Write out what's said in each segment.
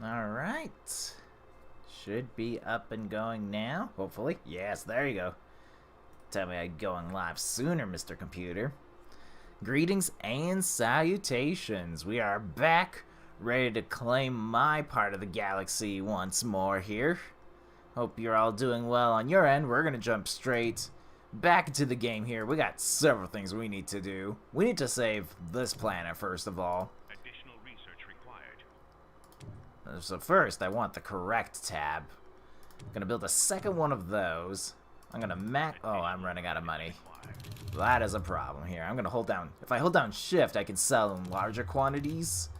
Alright. Should be up and going now, hopefully. Yes, there you go. Tell me I'm going live sooner, Mr. Computer. Greetings and salutations. We are back, ready to claim my part of the galaxy once more here. Hope you're all doing well on your end. We're going to jump straight back into the game here. We got several things we need to do. We need to save this planet, first of all. Additional research required. So first, I want the correct tab. I'm going to build a second one of those. I'm going to Oh, I'm running out of money. That is a problem here. I'm going to hold down... If I hold down shift, I can sell in larger quantities.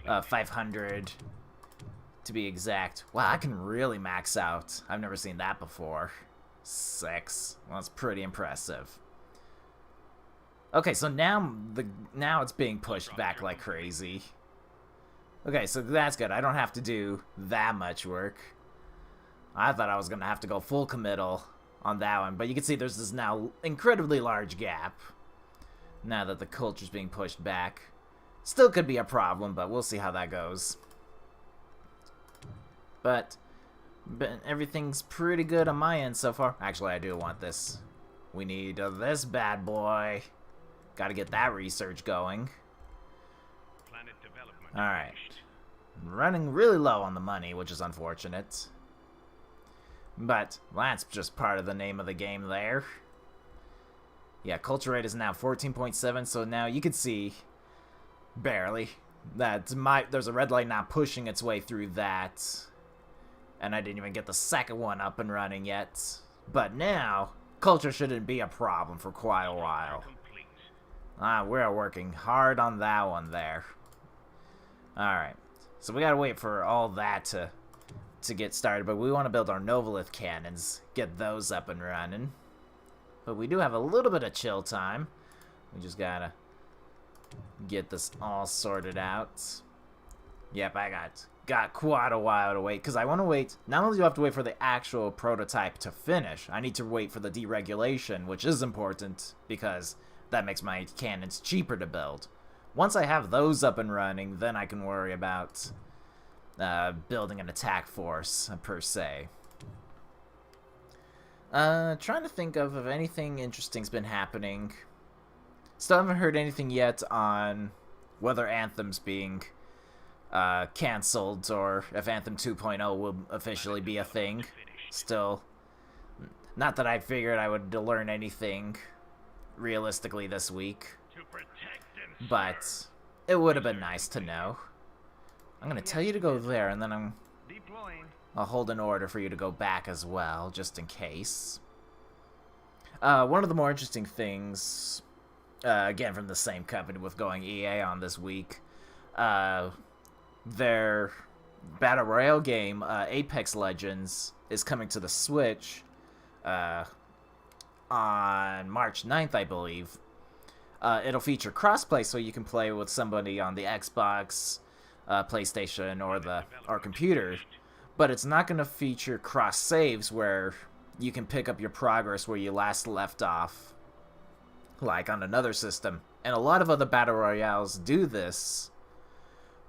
500 to be exact. Wow, I can really max out. I've never seen that before. 6. Well, that's pretty impressive. Okay, so now it's being pushed back like crazy. Okay, so that's good. I don't have to do that much work. I thought I was going to have to go full committal on that one, but you can see there's this now incredibly large gap now that the culture's being pushed back. Still could be a problem, but we'll see how that goes. But everything's pretty good on my end so far. Actually, I do want this. We need this bad boy. Gotta get that research going. Planet development. Alright. Running really low on the money, which is unfortunate. But that's just part of the name of the game there. Yeah, culture rate is now 14.7, so now you can see, barely, that there's a red light now pushing its way through that. And I didn't even get the second one up and running yet. But now, culture shouldn't be a problem for quite a while. We're working hard on that one there. Alright, so we gotta wait for all that to get started, but we want to build our Novalith cannons, get those up and running. But we do have a little bit of chill time. We just gotta get this all sorted out. Yep, I got quite a while to wait, because I want to wait. Not only do I have to wait for the actual prototype to finish, I need to wait for the deregulation, which is important, because that makes my cannons cheaper to build. Once I have those up and running, then I can worry about building an attack force, per se. Trying to think of if anything interesting's been happening. Still haven't heard anything yet on whether Anthem's being cancelled, or if Anthem 2.0 will officially be a thing. Still, not that I figured I would learn anything realistically this week, but it would have been nice to know. I'm going to tell you to go there, and then I'll hold an order for you to go back as well, just in case. One of the more interesting things, again from the same company with going EA on this week, their Battle Royale game, Apex Legends, is coming to the Switch on March 9th, I believe. It'll feature crossplay, so you can play with somebody on the Xbox, PlayStation, or computer, but it's not going to feature cross saves where you can pick up your progress where you last left off, like on another system. And a lot of other battle royales do this,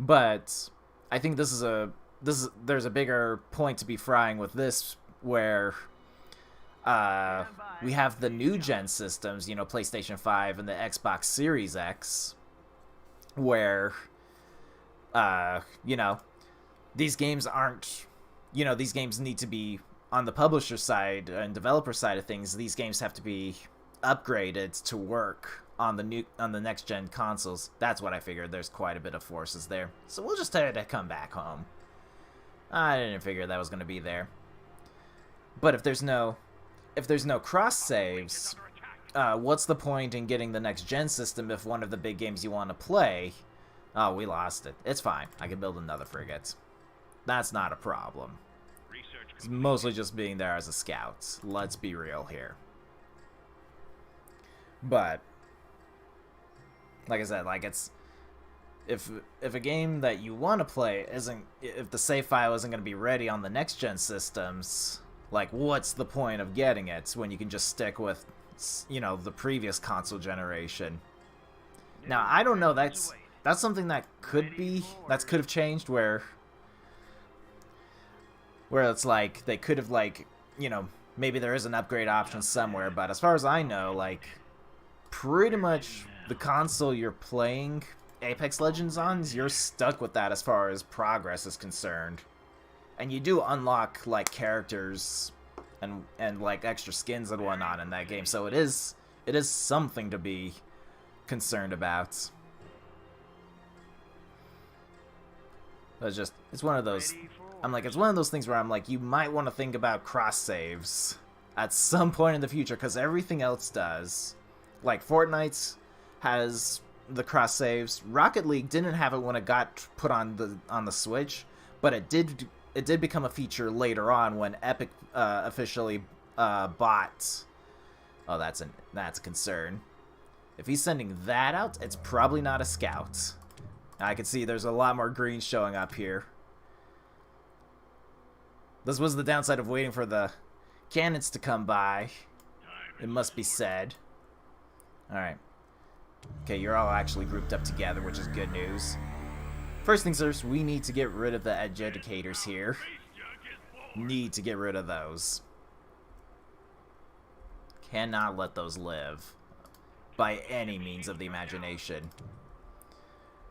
but I think there's a bigger point to be frying with this, where we have the new gen systems, you know, PlayStation 5 and the Xbox Series X, where you know, these games aren't, you know, these games need to be on the publisher side and developer side of things. These games have to be upgraded to work on the next gen consoles. That's what I figured. There's quite a bit of forces there, so we'll just try to come back home. I didn't figure that was going to be there. But if there's no cross saves, what's the point in getting the next gen system if one of the big games you want to play? Oh, we lost it. It's fine. I can build another frigate. That's not a problem. It's mostly just being there as a scout. Let's be real here. But, like I said, like it's... If a game that you want to play isn't... If the save file isn't going to be ready on the next gen systems, like, what's the point of getting it when you can just stick with, you know, the previous console generation? Now, I don't know, that's something that could have changed, where Where it's like, they could have, like, you know, maybe there is an upgrade option somewhere, but as far as I know, like, pretty much the console you're playing Apex Legends on, you're stuck with that as far as progress is concerned. And you do unlock, like, characters and like, extra skins and whatnot in that game, so it is something to be concerned about. It's one of those, it's one of those things where I'm like, you might want to think about cross saves at some point in the future, because everything else does. Like, Fortnite has the cross saves. Rocket League didn't have it when it got put on the Switch, but it did become a feature later on when Epic officially bought. Oh, that's a concern. If he's sending that out, it's probably not a scout. I can see there's a lot more green showing up here. This was the downside of waiting for the cannons to come by, it must be said. Alright. Okay, you're all actually grouped up together, which is good news. First things first, we need to get rid of the educators here. Need to get rid of those. Cannot let those live. By any means of the imagination.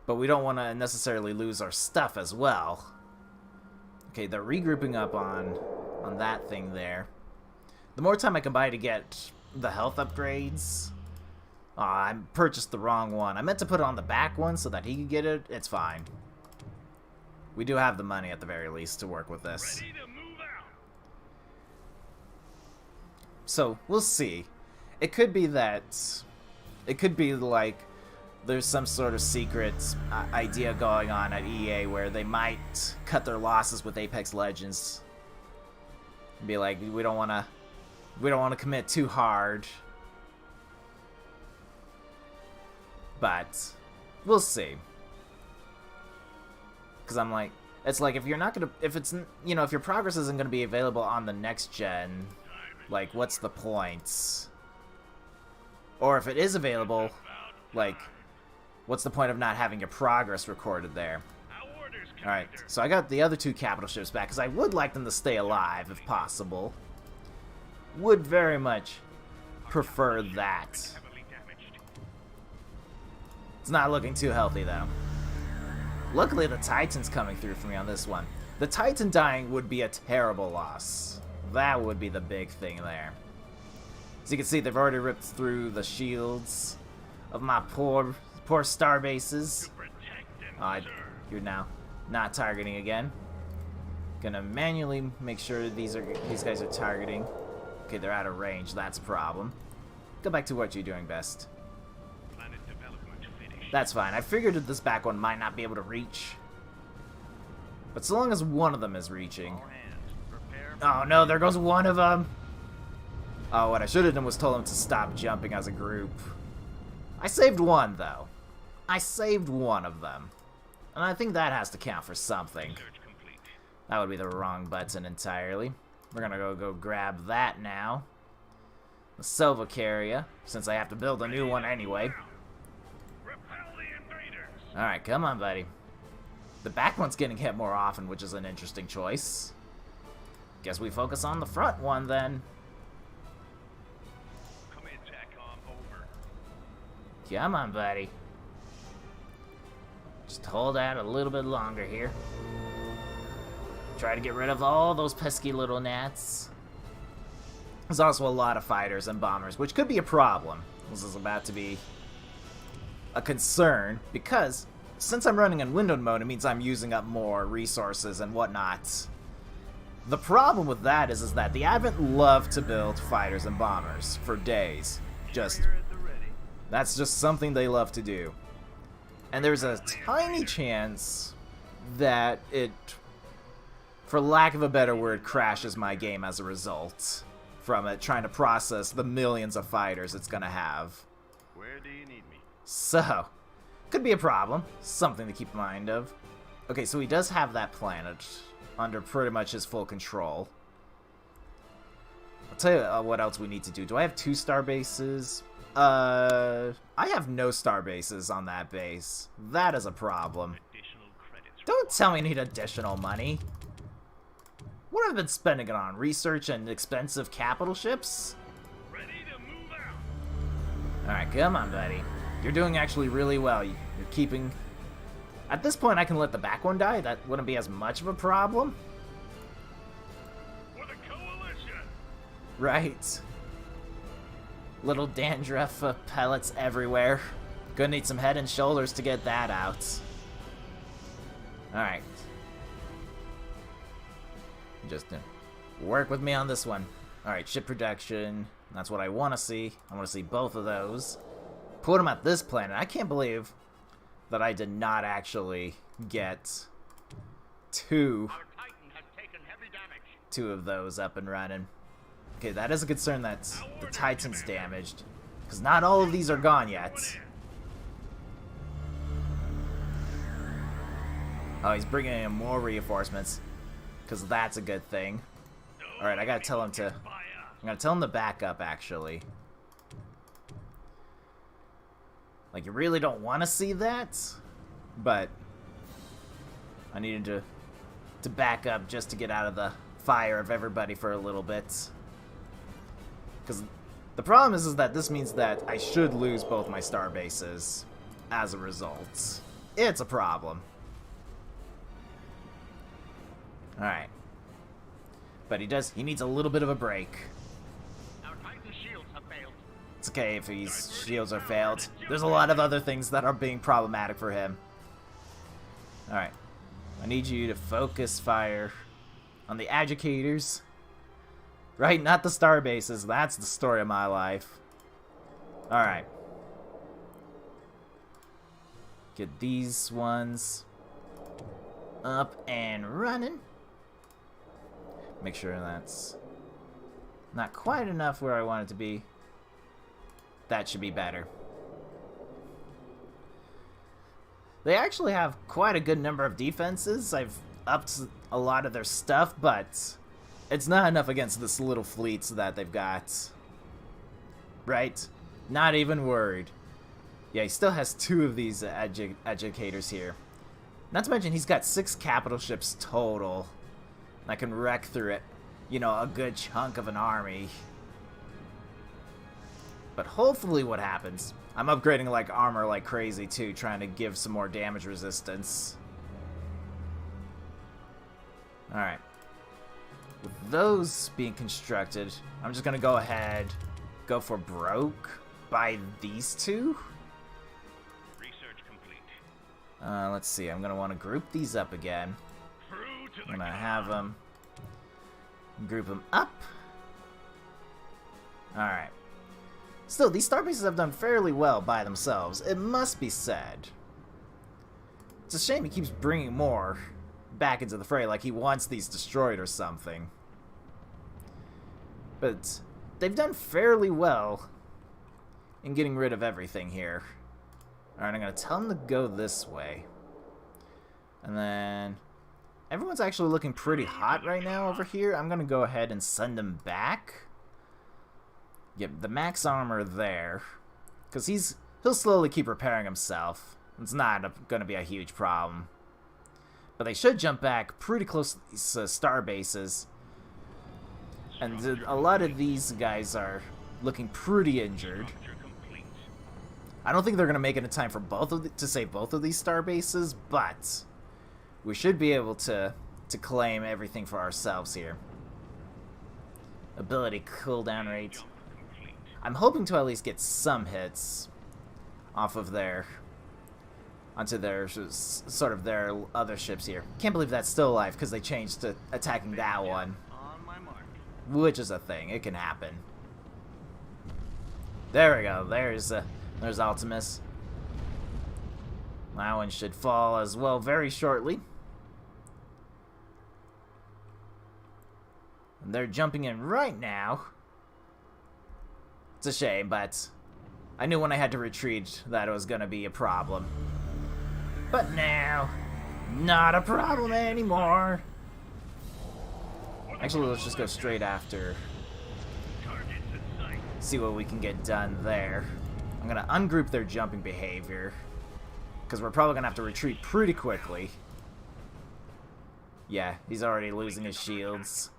But we don't want to necessarily lose our stuff as well. Okay, they're regrouping up on that thing there. The more time I can buy to get the health upgrades... I purchased the wrong one. I meant to put it on the back one so that he could get it. It's fine. We do have the money at the very least to work with this. Ready to move out. So, we'll see. It could be that... It could be like... There's some sort of secret idea going on at EA where they might cut their losses with Apex Legends. And be like, we don't want to commit too hard. But we'll see. Cuz I'm like, it's like if you're not going to if your progress isn't going to be available on the next gen, like what's the point? Or if it is available, like what's the point of not having your progress recorded there? Alright, so I got the other two capital ships back, because I would like them to stay alive, if possible. Would very much prefer that. It's not looking too healthy, though. Luckily, the Titan's coming through for me on this one. The Titan dying would be a terrible loss. That would be the big thing there. As you can see, they've already ripped through the shields of my poor star bases. You're now not targeting again. Gonna manually make sure these guys are targeting. Okay, they're out of range. That's a problem. Go back to what you're doing best. That's fine. I figured that this back one might not be able to reach. But so long as one of them is reaching. Oh no, there goes one of them. Oh, what I should have done was told them to stop jumping as a group. I saved one, though. I saved one of them. And I think that has to count for something. That would be the wrong button entirely. We're gonna go grab that now. The Silva Carrier, since I have to build a new one anyway. Alright, come on, buddy. The back one's getting hit more often, which is an interesting choice. Guess we focus on the front one, then. Come on, buddy. Just hold out a little bit longer here. Try to get rid of all those pesky little gnats. There's also a lot of fighters and bombers, which could be a problem. This is about to be a concern, because since I'm running in windowed mode, it means I'm using up more resources and whatnot. The problem with that is that the Advent love to build fighters and bombers for days. That's just something they love to do. And there's a tiny chance that it, for lack of a better word, crashes my game as a result from it trying to process the millions of fighters it's gonna have. Where do you need me? So, could be a problem. Something to keep in mind of. Okay, so he does have that planet under pretty much his full control. I'll tell you what else we need to do. Do I have 2 star bases? I have no star bases on that base. That is a problem. Don't tell me I need additional money. What have I been spending it on? Research and expensive capital ships? Ready to move out. Alright, come on, buddy. You're doing actually really well. You're keeping... At this point, I can let the back one die. That wouldn't be as much of a problem. For the coalition. Right. Little dandruff pellets everywhere. Gonna need some head and shoulders to get that out. Alright. Just work with me on this one. Alright, ship production. That's what I want to see. I want to see both of those. Put them at this planet. I can't believe that I did not actually get two Our Titan has taken heavy damage. of those up and running. Okay, that is a concern that the Titan's damaged. Because not all of these are gone yet. Oh, he's bringing in more reinforcements. Because that's a good thing. Alright, I gotta tell him to... I'm gonna tell him to back up, actually. Like, you really don't want to see that, but I needed to back up just to get out of the fire of everybody for a little bit. Because the problem is that this means that I should lose both my star bases as a result. It's a problem. Alright. But he needs a little bit of a break. Our Titan shields have failed. It's okay if his shields are failed. There's a lot of other things that are being problematic for him. Alright. I need you to focus fire on the educators. Right, not the star bases. That's the story of my life. Alright. Get these ones up and running. Make sure that's not quite enough where I want it to be. That should be better. They actually have quite a good number of defenses. I've upped a lot of their stuff, but it's not enough against this little fleets that they've got. Right? Not even worried. Yeah, he still has 2 of these educators here. Not to mention he's got 6 capital ships total. I can wreck through it, you know, a good chunk of an army. But hopefully what happens... I'm upgrading like armor like crazy too, trying to give some more damage resistance. Alright. With those being constructed, I'm just gonna go ahead, go for broke, buy these 2. Research complete. Let's see, I'm gonna want to group these up again. I'm gonna have them group them up. Alright. Still, these star bases have done fairly well by themselves, it must be said. It's a shame he keeps bringing more back into the fray, like he wants these destroyed or something. But they've done fairly well in getting rid of everything here. Alright, I'm gonna tell them to go this way. And then... everyone's actually looking pretty hot right now over here. I'm gonna go ahead and send them back. Get the max armor there, because he'll slowly keep repairing himself. It's not gonna be a huge problem. But they should jump back pretty close to these star bases, and a lot of these guys are looking pretty injured. I don't think they're gonna make it in time for to save both of these star bases, but we should be able to claim everything for ourselves here. Ability cooldown rate. I'm hoping to at least get some hits off of onto their sort of their other ships here. Can't believe that's still alive because they changed to attacking that one, On my mark. which is a thing. It can happen. There we go. There's Optimus. That one should fall as well very shortly. And they're jumping in right now. It's a shame, but I knew when I had to retreat that it was going to be a problem. But now, not a problem anymore. Actually, let's just go straight after. See what we can get done there. I'm going to ungroup their jumping behavior, because we're probably going to have to retreat pretty quickly. Yeah, he's already losing his shields.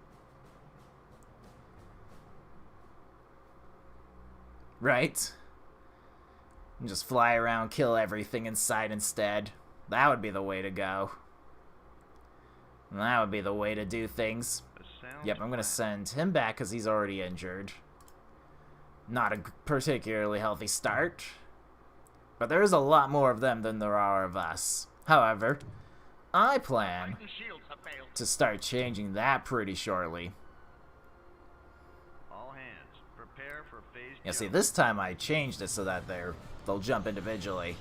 Right? And just fly around, kill everything in sight instead. That would be the way to go. That would be the way to do things. Yep, I'm going to send him back because he's already injured. Not a particularly healthy start. But there is a lot more of them than there are of us. However, I plan to start changing that pretty shortly. All hands, prepare for phase Yeah, see, this time I changed it so that they'll jump individually.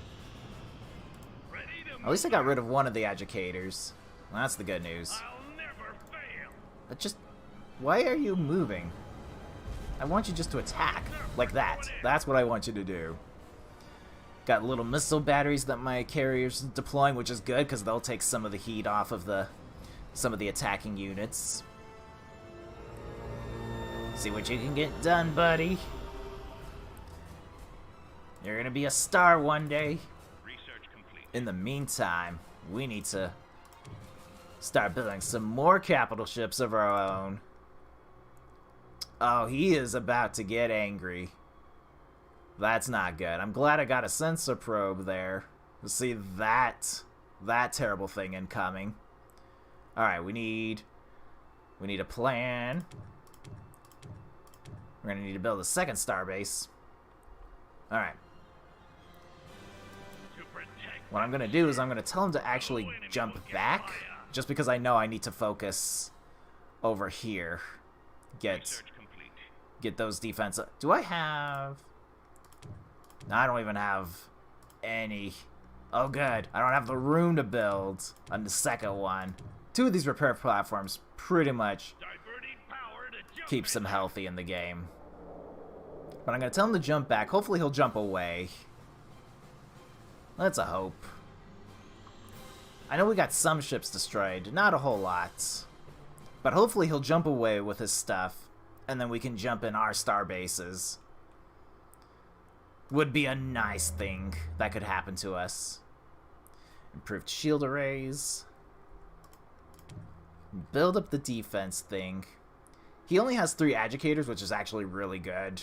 At least I got rid of one of the educators. Well, that's the good news. I'll never fail. But just... why are you moving? I want you just to attack. Like that. That's what I want you to do. Got little missile batteries that my carrier's deploying, which is good, because they'll take some of the heat off of some of the attacking units. See what you can get done, buddy. You're gonna be a star one day. Research complete. In the meantime, we need to start building some more capital ships of our own. Oh, he is about to get angry. That's not good. I'm glad I got a sensor probe there to see that terrible thing incoming. All right, we need a plan. We're gonna need to build a second starbase. All right. What I'm gonna do is I'm gonna tell him to actually jump back, just because I know I need to focus over here. Get those defense. Do I have? No, I don't even have any. Oh, good. I don't have the room to build on the second one. Two of these repair platforms pretty much keeps him healthy in the game. But I'm going to tell him to jump back. Hopefully he'll jump away. That's a hope. I know we got some ships destroyed. Not a whole lot. But hopefully he'll jump away with his stuff. And then we can jump in our star bases. Would be a nice thing that could happen to us. Improved shield arrays. Build up the defense thing. He only has 3 educators, which is actually really good.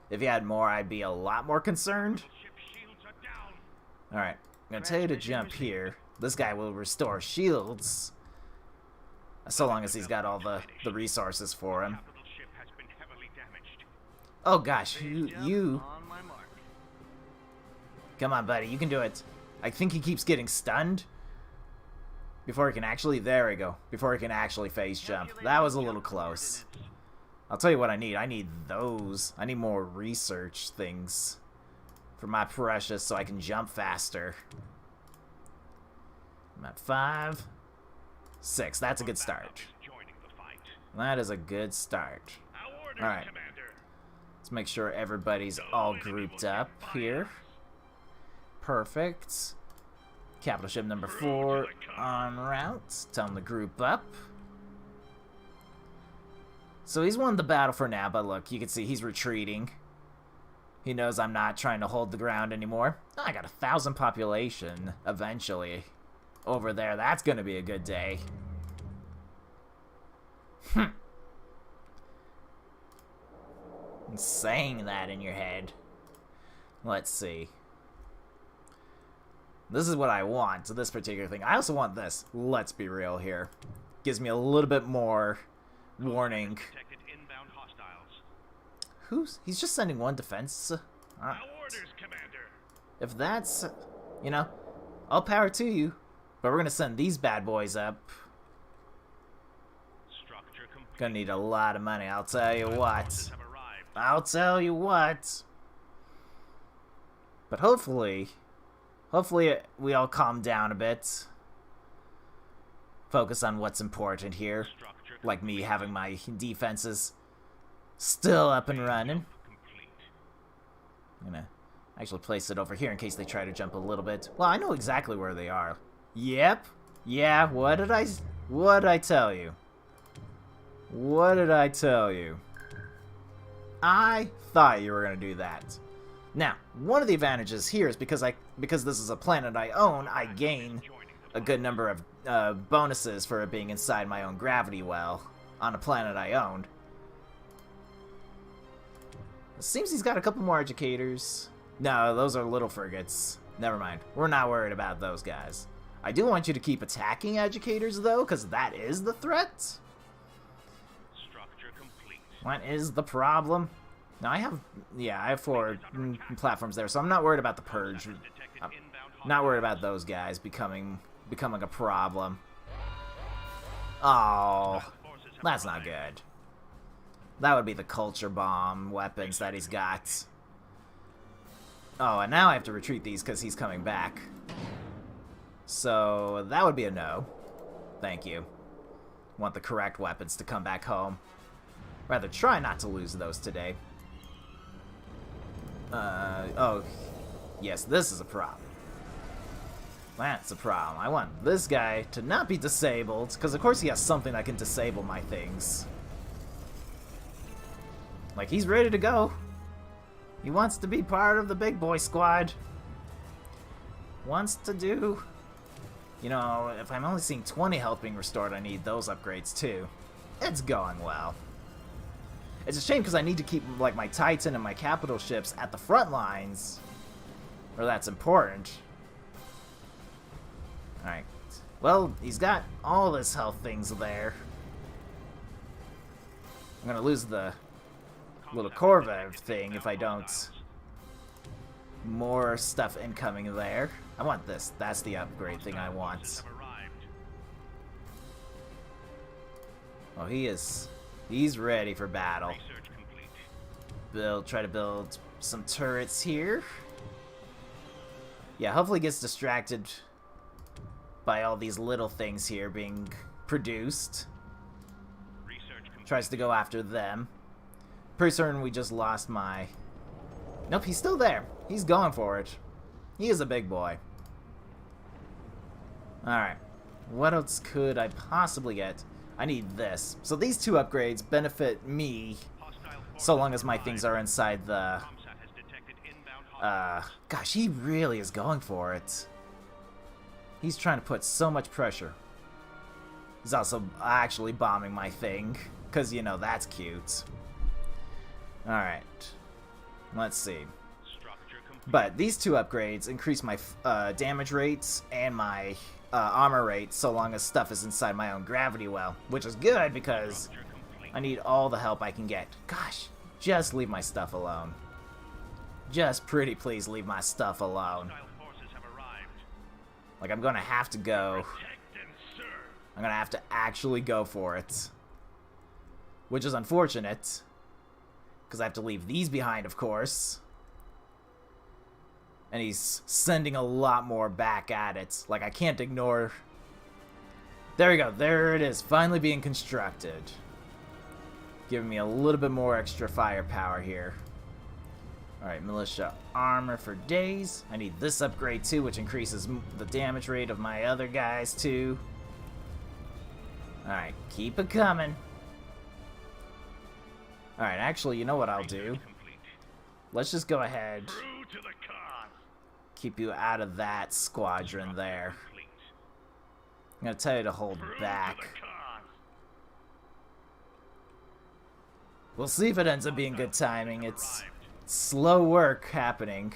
If he had more, I'd be a lot more concerned. Alright, I'm going to tell you to jump here. This guy will restore shields. So long as he's got all the resources for him. Oh gosh, you... Come on, buddy, you can do it. I think he keeps getting stunned. Before he can actually... There we go. Before he can actually phase jump. That was a little close. I'll tell you what I need. I need those. I need more research things for my precious so I can jump faster. I'm at 5, 6. That's a good start. That is a good start. Alright. Let's make sure everybody's all grouped up here. Perfect. Capital ship number 4 en route. Tell him to group up. So he's won the battle for now, but look, you can see he's retreating. He knows I'm not trying to hold the ground anymore. Oh, I got 1,000 population eventually over there. That's gonna be a good day. I'm saying that in your head. Let's see. This is what I want, so this particular thing. I also want this. Let's be real here. Gives me a little bit more warning. He's just sending one defense. If that's, you know, all power to you. But we're gonna send these bad boys up. Gonna need a lot of money, I'll tell you what. I'll tell you what. But hopefully we all calm down a bit. Focus on what's important here. Like me having my defenses still up and running. I'm gonna actually place it over here in case they try to jump a little bit. Well, I know exactly where they are. Yep. Yeah, what did I tell you? What did I tell you? I thought you were gonna do that. Now, one of the advantages here is because this is a planet I own, I gain a good number of bonuses for it being inside my own gravity well on a planet I owned. It seems he's got a couple more educators. No, those are little frigates. Never mind. We're not worried about those guys. I do want you to keep attacking educators, though, because that is the threat. Structure complete. What is the problem? Now, I have 4 platforms there, so I'm not worried about the purge. I'm not worried about those guys becoming a problem. Oh, that's not good. That would be the culture bomb weapons that he's got. Oh, and now I have to retreat these because he's coming back. So, that would be a no. Thank you. Want the correct weapons to come back home. Rather try not to lose those today. Oh, yes, this is a problem. That's a problem. I want this guy to not be disabled, because of course he has something that can disable my things. Like, he's ready to go. He wants to be part of the big boy squad. Wants to do... You know, if I'm only seeing 20 health being restored, I need those upgrades too. It's going well. It's a shame because I need to keep, like, my Titan and my capital ships at the front lines. Or that's important. Alright. Well, he's got all his health things there. I'm gonna lose the little Corvev thing if I don't. More stuff incoming there. I want this. That's the upgrade thing I want. Oh, he's ready for battle. Try to build some turrets here. Yeah, hopefully gets distracted by all these little things here being produced. Tries to go after them. Pretty certain we just lost my... Nope, he's still there. He's going for it. He is a big boy. Alright. What else could I possibly get? I need this. So these 2 upgrades benefit me so long as my things are inside the... Gosh, he really is going for it. He's trying to put so much pressure. He's also actually bombing my thing. Because, you know, that's cute. Alright. Let's see. But these 2 upgrades increase my damage rates and my armor rates so long as stuff is inside my own gravity well. Which is good because I need all the help I can get. Gosh, just leave my stuff alone. Just pretty please leave my stuff alone. Like, I'm gonna have to go. I'm gonna have to actually go for it. Which is unfortunate. Because I have to leave these behind, of course. And he's sending a lot more back at it. Like, I can't ignore... There we go. There it is. Finally being constructed. Giving me a little bit more extra firepower here. Alright, militia armor for days. I need this upgrade too, which increases the damage rate of my other guys too. Alright, keep it coming. Alright, actually, you know what I'll do? Let's just go ahead. Keep you out of that squadron there. I'm gonna tell you to hold back. We'll see if it ends up being good timing. It's slow work happening.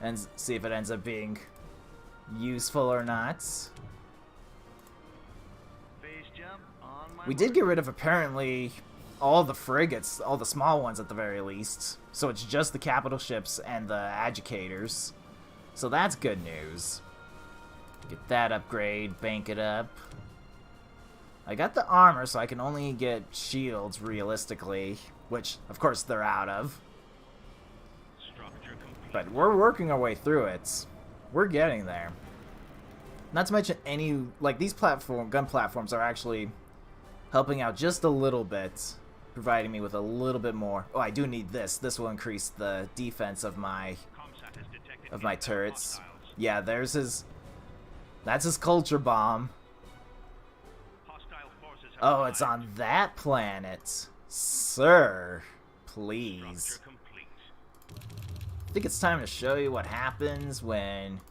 And see if it ends up being useful or not. We did get rid of apparently all the frigates, all the small ones at the very least. So it's just the capital ships and the educators. So that's good news. Get that upgrade, bank it up. I got the armor, so I can only get shields realistically, which of course they're out of. But we're working our way through it. We're getting there. Not to mention these gun platforms are actually helping out just a little bit, providing me with a little bit more. Oh, I do need this. This will increase the defense of my turrets. Yeah, there's his. That's his culture bomb. Oh, it's on that planet, sir. Please. I think it's time to show you what happens when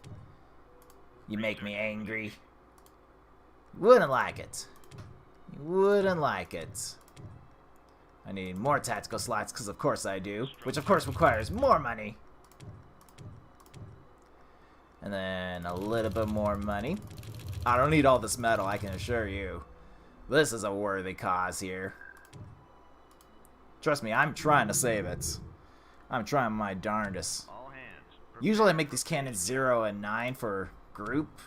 You make me angry. You wouldn't like it. You wouldn't like it. I need more tactical slots, because of course I do. Which of course requires more money. And then a little bit more money. I don't need all this metal, I can assure you. This is a worthy cause here. Trust me, I'm trying to save it. I'm trying my darndest. All hands. Usually I make these cannons 0 and 9 for group.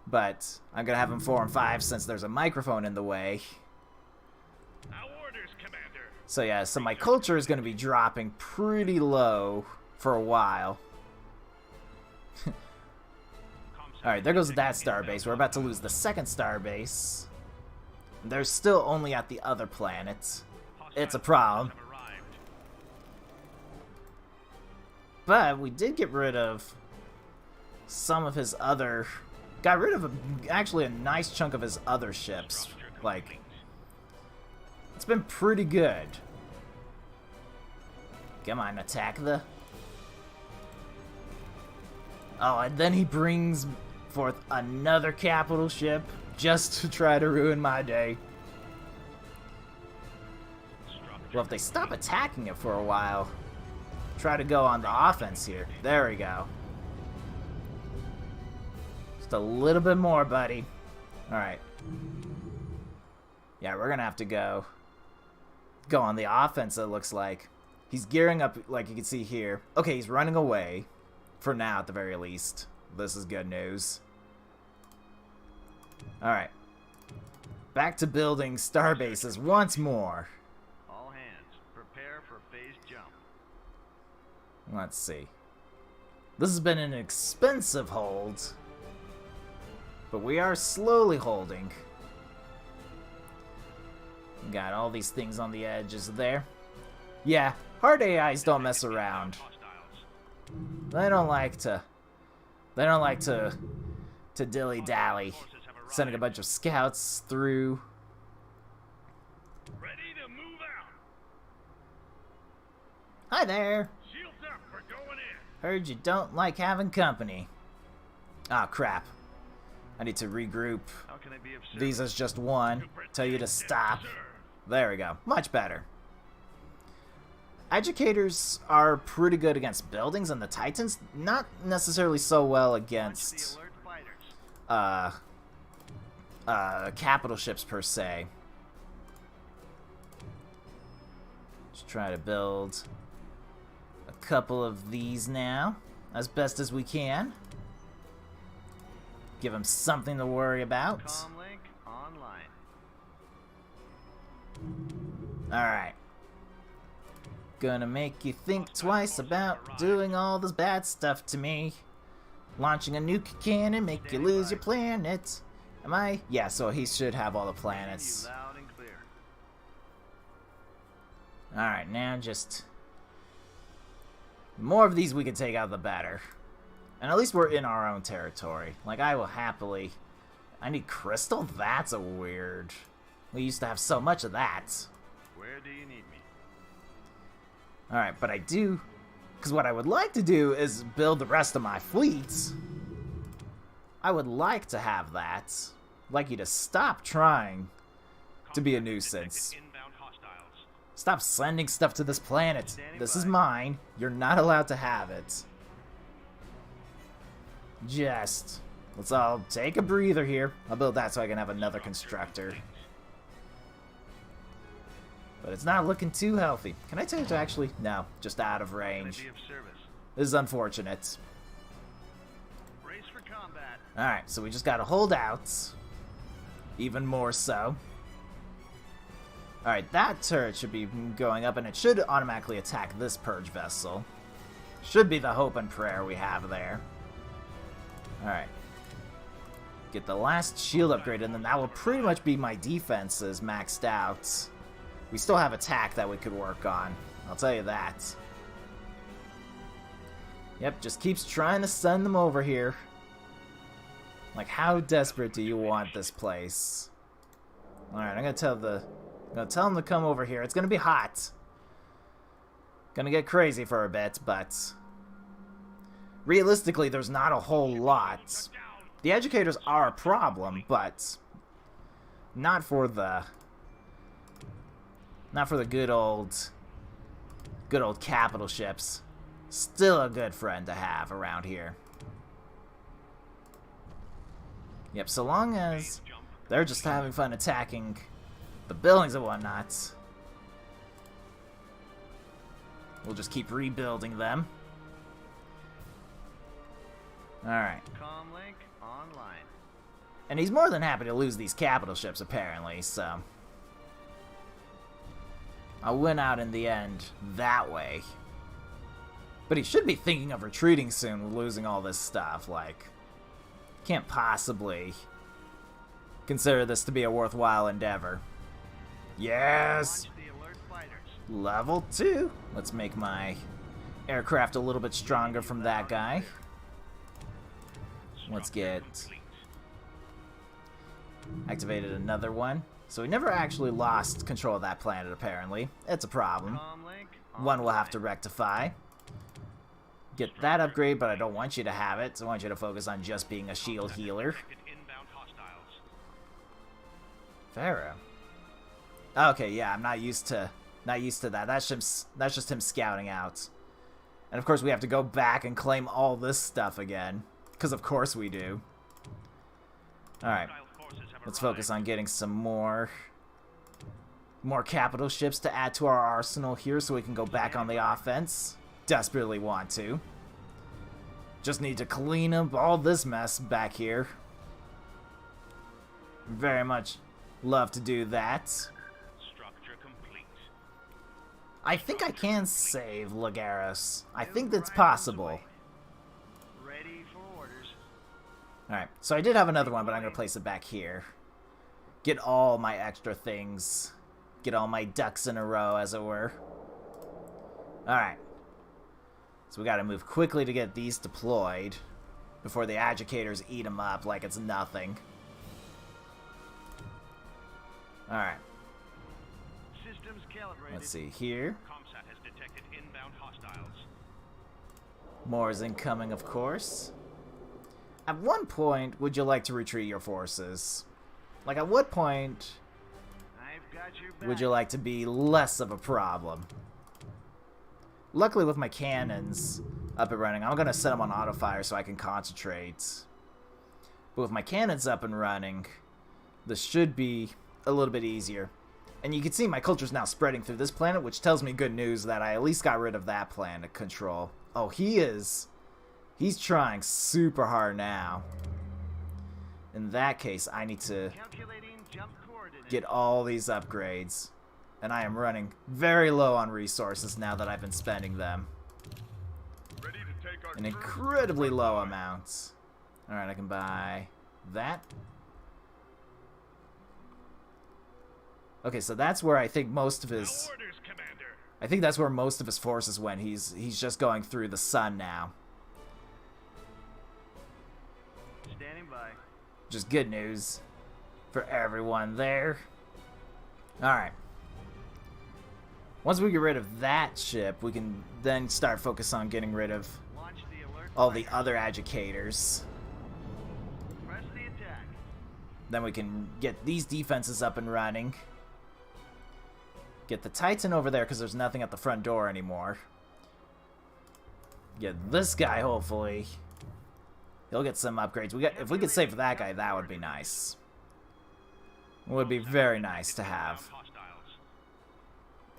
But I'm going to have them 4 and 5 since there's a microphone in the way. Our orders, Commander. So yeah, so my culture is going to be dropping pretty low for a while. Alright, there goes that starbase. We're about to lose the second starbase. They're still only at the other planet. It's a problem. But we did get rid of some of his other... Got rid of actually a nice chunk of his other ships. Like, it's been pretty good. Come on, attack the... Oh, and then he brings forth another capital ship just to try to ruin my day. Well, if they stop attacking it for a while, try to go on the offense here. There we go. Just a little bit more, buddy. Alright. Yeah, we're gonna have to go on the offense, it looks like. He's gearing up, like you can see here. Okay, he's running away. For now, at the very least. This is good news. Alright. Back to building starbases once more. All hands, prepare for phase jump. Let's see. This has been an expensive hold. But we are slowly holding. Got all these things on the edges there. Yeah, hard AIs don't mess around. They don't like to dilly-dally, sending a bunch of scouts through. Ready to move out. Hi there. Shields up, we're going in. Heard you don't like having company. Ah, crap. I need to regroup. How can I be of service? Visa's just one. Tell you to stop. There we go. Much better. Educators are pretty good against buildings, and the Titans not necessarily so well against capital ships per se. Just try to build a couple of these now as best as we can. Give them something to worry about. Comlink online. Alright. Gonna make you think twice about doing all this bad stuff to me. Launching a nuke cannon, make you lose your planet. Am I? Yeah, so he should have all the planets. Loud and clear. Alright, now just... the more of these we can take out, the better. And at least we're in our own territory. Like, I will happily... I need crystal? That's a weird... We used to have so much of that. Where do you need me? Alright, but I do... because what I would like to do is build the rest of my fleets. I would like to have that. I'd like you to stop trying to be a nuisance. Inbound hostiles. Stop sending stuff to this planet. This is mine. You're not allowed to have it. Just... let's all take a breather here. I'll build that so I can have another constructor. But it's not looking too healthy. Can I tell you to actually... no, just out of range. Be of service. This is unfortunate. Brace for combat. Alright, so we just gotta hold out. Even more so. Alright, that turret should be going up, and it should automatically attack this purge vessel. Should be the hope and prayer we have there. Alright. Get the last shield upgrade, and then that will pretty much be my defenses maxed out. We still have attack that we could work on. I'll tell you that. Yep, just keeps trying to send them over here. Like, how desperate do you want this place? Alright, I'm gonna tell them to come over here. It's gonna be hot. Gonna get crazy for a bit, but realistically, there's not a whole lot. The educators are a problem, but not for the good old capital ships. Still a good friend to have around here. Yep, so long as they're just having fun attacking the buildings and whatnot, we'll just keep rebuilding them. Alright. Comlink online. And he's more than happy to lose these capital ships, apparently, so I'll win out in the end that way. But he should be thinking of retreating soon with losing all this stuff. Like, can't possibly consider this to be a worthwhile endeavor. Yes! Launch the alert fighters. Level 2. Let's make my aircraft a little bit stronger from that guy. Let's get activated another one. So we never actually lost control of that planet, apparently. It's a problem. Comlink One we'll have to rectify. Get that upgrade, but I don't want you to have it. I want you to focus on just being a shield healer. inbound hostiles. Pharaoh. Okay, yeah, I'm not used to that. That's just him scouting out. And of course we have to go back and claim all this stuff again. Because of course we do. Alright. Let's focus on getting some more capital ships to add to our arsenal here so we can go back on the offense. Desperately want to. Just need to clean up all this mess back here. Very much love to do that. Structure complete. I think I can save Lagaros. I think that's possible. Ready for orders. Alright, so I did have another one, but I'm going to place it back here. Get all my extra things. Get all my ducks in a row, as it were. Alright. So we gotta move quickly to get these deployed before the educators eat them up like it's nothing. Alright. Systems calibrated. Let's see here. Comsat has detected inbound hostiles. More is incoming, of course. At one point, would you like to retreat your forces? Like, at what point I've got your back. would you like to be less of a problem? Luckily, with my cannons up and running, I'm going to set them on auto-fire so I can concentrate. But with my cannons up and running, this should be a little bit easier. And you can see my culture's now spreading through this planet, which tells me good news that I at least got rid of that planet control. Oh, he's trying super hard now. In that case, I need to Calculating jump coordinates. get all these upgrades. And I am running very low on resources now that I've been spending them. Ready to take our An incredibly low amount. Alright, I can buy that. Okay, so that's where I think most of his... orders, Commander. I think that's where most of his forces went. He's just going through the sun now. Standing by. Just good news for everyone there. Alright. Once we get rid of that ship, we can then start focus on getting rid of Launch the alert. all the other educators. Press the attack. Then we can get these defenses up and running. Get the Titan over there because there's nothing at the front door anymore. Get this guy, hopefully. He'll get some upgrades. If we could save that guy, that would be nice. It would be very nice to have.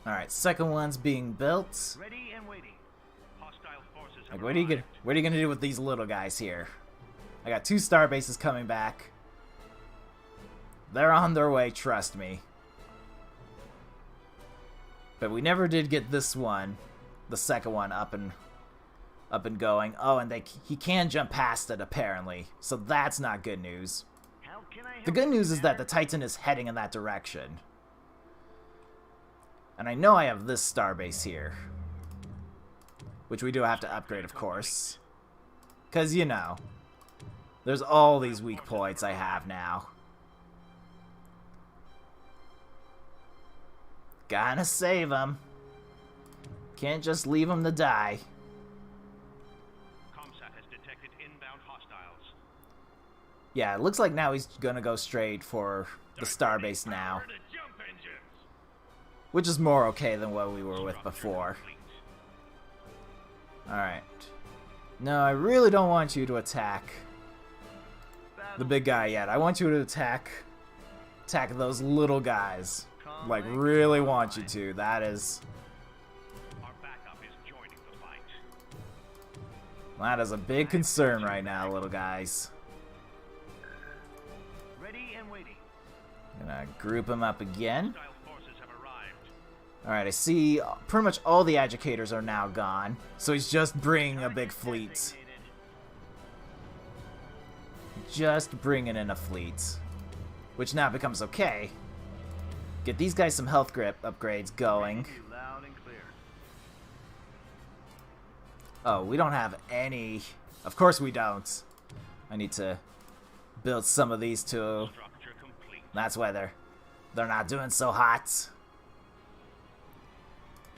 Alright, second one's being built. Ready and waiting. Hostile forces have Like, what are you gonna do with these little guys here? I got 2 star bases coming back. They're on their way, trust me. But we never did get this one, the second one, up and going. Oh, and he can jump past it apparently, so that's not good news. How can I help The good you, news is that the Commander? Titan is heading in that direction. And I know I have this starbase here. Which we do have to upgrade, of course. Because, you know, there's all these weak points I have now. Gotta save them. Can't just leave them to die. Comsat has Yeah, it looks like now he's gonna go straight for the starbase now, which is more okay than what we were with before. Alright. No, I really don't want you to attack the big guy yet. I want you to attack those little guys. Like, really want you to. That is... That is a big concern right now, little guys. Ready and waiting. Gonna group them up again. Alright, I see pretty much all the educators are now gone. So he's just bringing a big fleet. Just bringing in a fleet. Which now becomes okay. Get these guys some health grip upgrades going. Loud and clear. Oh, we don't have any. Of course we don't. I need to build some of these too. That's why they're not doing so hot.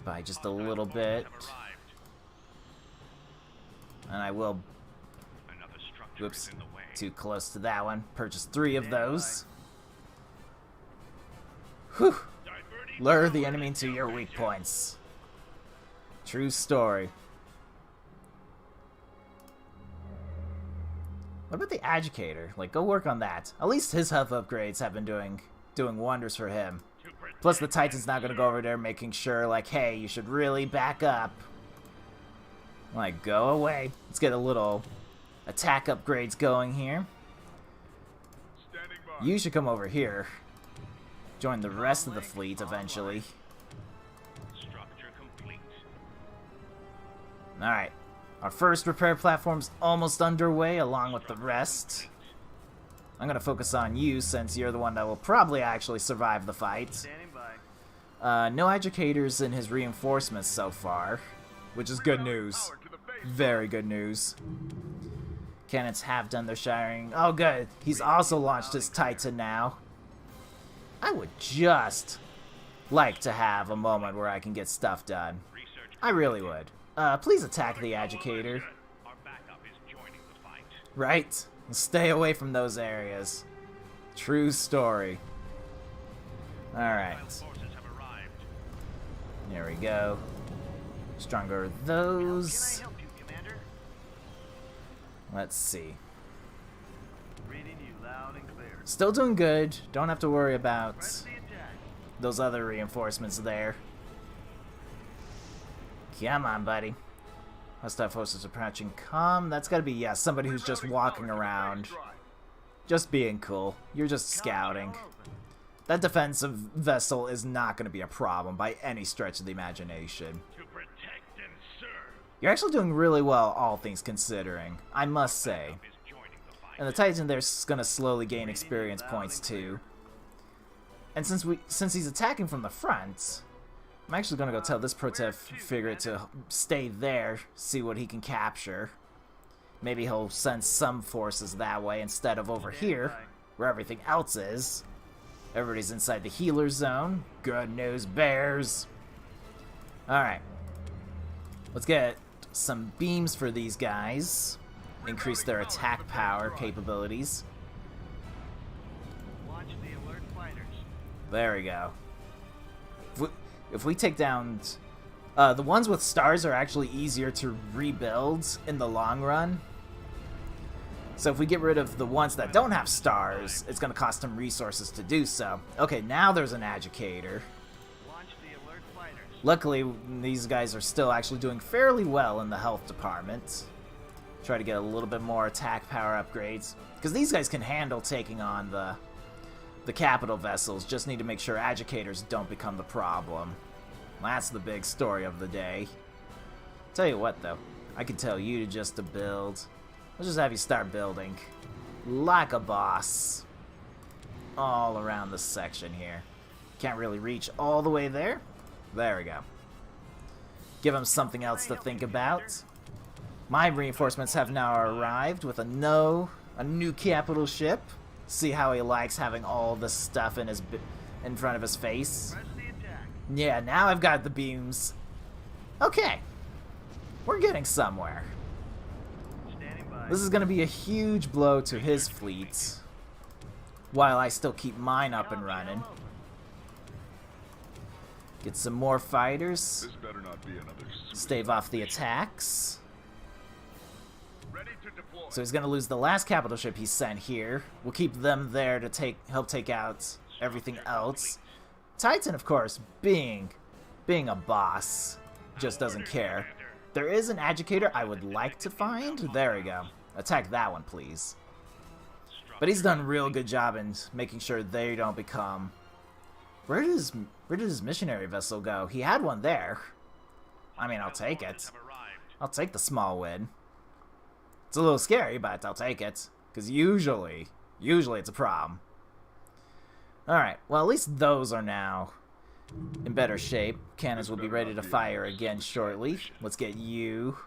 By just a little bit. And I will... Whoops. Too close to that one. Purchase 3 of those. Whew. Lure the enemy into your weak points. True story. What about the educator? Like, go work on that. At least his health upgrades have been doing wonders for him. Plus the Titan's not gonna go over there making sure, like, hey, you should really back up. Like, go away. Let's get a little attack upgrades going here. You should come over here. Join the rest of the fleet eventually. Alright. Our first repair platform's almost underway along with the rest. I'm gonna focus on you since you're the one that will probably actually survive the fight. Standing by. No educators in his reinforcements so far, which is good news. Very good news. Cannons have done their shiring. Oh good, he's also launched his Titan now. I would just like to have a moment where I can get stuff done. I really would. Please attack the educator. Right? Stay away from those areas. True story. Alright. There we go. Stronger those. Let's see. Reading you loud and clear. Still doing good. Don't have to worry about Press the attack. those other reinforcements there. Come on, buddy. Hostile forces approaching. Come. That's gotta be, yeah, somebody who's just walking around. Just being cool. You're just scouting. That defensive vessel is not going to be a problem by any stretch of the imagination. You're actually doing really well, all things considering, I must say. And the Titan there's going to slowly gain experience points too. And since he's attacking from the front, I'm actually going to go tell this Protev figure to stay there, see what he can capture. Maybe he'll send some forces that way instead of over here, where everything else is. Everybody's inside the healer zone. Good news, bears. Alright. Let's get some beams for these guys. Increase their attack power capabilities. Launch the alert fighters. There we go. If we take down... the ones with stars are actually easier to rebuild in the long run. So if we get rid of the ones that don't have stars, it's going to cost them resources to do so. Okay, now there's an educator. Launch the alert fighters. Luckily, these guys are still actually doing fairly well in the health department. Try to get a little bit more attack power upgrades. Because these guys can handle taking on the capital vessels. Just need to make sure educators don't become the problem. That's the big story of the day. Tell you what, though. I can tell you just to build... Let's just have you start building like a boss all around this section here. Can't really reach all the way there. There we go. Give him something else to think about. My reinforcements have now arrived with a new capital ship. See how he likes having all this stuff in front of his face. Press the attack. Yeah, now I've got the beams. Okay. We're getting somewhere. Standing by. This is going to be a huge blow to his fleet, while I still keep mine up and running. Get some more fighters. This better not be another Stave off the attacks. Ready to deploy. So he's going to lose the last capital ship he sent here. We'll keep them there to help take out everything else. Titan, of course, being a boss, just doesn't care. There is an educator I would like to find. There we go. Attack that one, please. But he's done a real good job in making sure they don't become... Where did his missionary vessel go? He had one there. I mean, I'll take it. I'll take the small win. It's a little scary, but I'll take it. Because usually it's a problem. Alright, well, at least those are now in better shape. Cannons will be ready to fire again shortly. Let's get you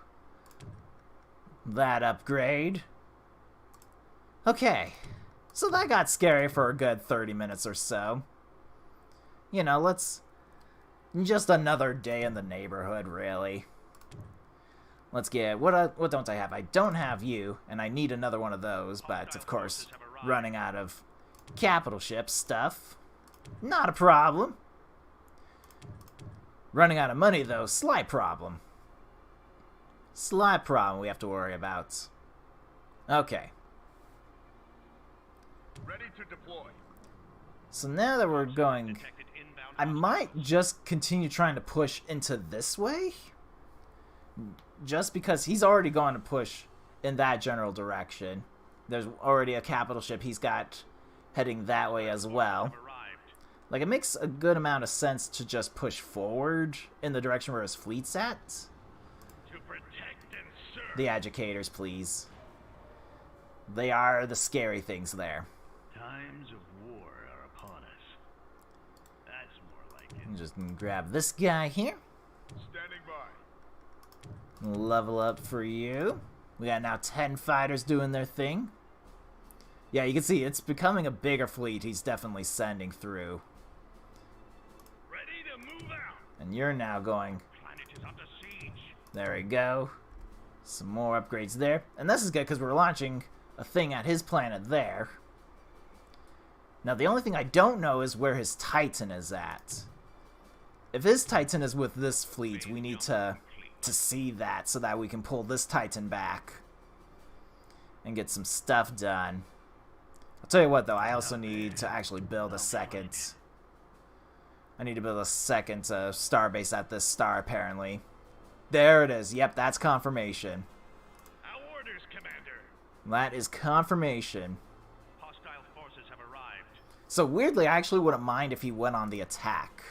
that upgrade. Okay, so that got scary for a good 30 minutes or so. You know, let's... Just another day in the neighborhood, really. Let's get... What don't I have? I don't have you, and I need another one of those, but, of course, running out of capital ship stuff. Not a problem. Running out of money, though, slight problem. Slight problem we have to worry about. Okay. Ready to deploy. So now that we're going... I might just continue trying to push into this way. Just because he's already going to push in that general direction. There's already a capital ship he's got heading that way as well. Like, it makes a good amount of sense to just push forward in the direction where his fleet's at. To protect and serve. The educators, please. They are the scary things there. Times of war are upon us. That's more like it. And just grab this guy here. Standing by. Level up for you. We got now 10 fighters doing their thing. Yeah, you can see it's becoming a bigger fleet he's definitely sending through. Ready to move out. And you're now going... Planet is under siege. There we go. Some more upgrades there. And this is good because we're launching a thing at his planet there. Now, the only thing I don't know is where his Titan is at. If his Titan is with this fleet, we need to see that so that we can pull this Titan back and get some stuff done. I'll tell you what, though, I also need to actually build a second... I need to build a second starbase at this star, apparently. There it is. Yep, that's confirmation. Our orders, Commander. That is confirmation. Hostile forces have arrived. So, weirdly, I actually wouldn't mind if he went on the attack.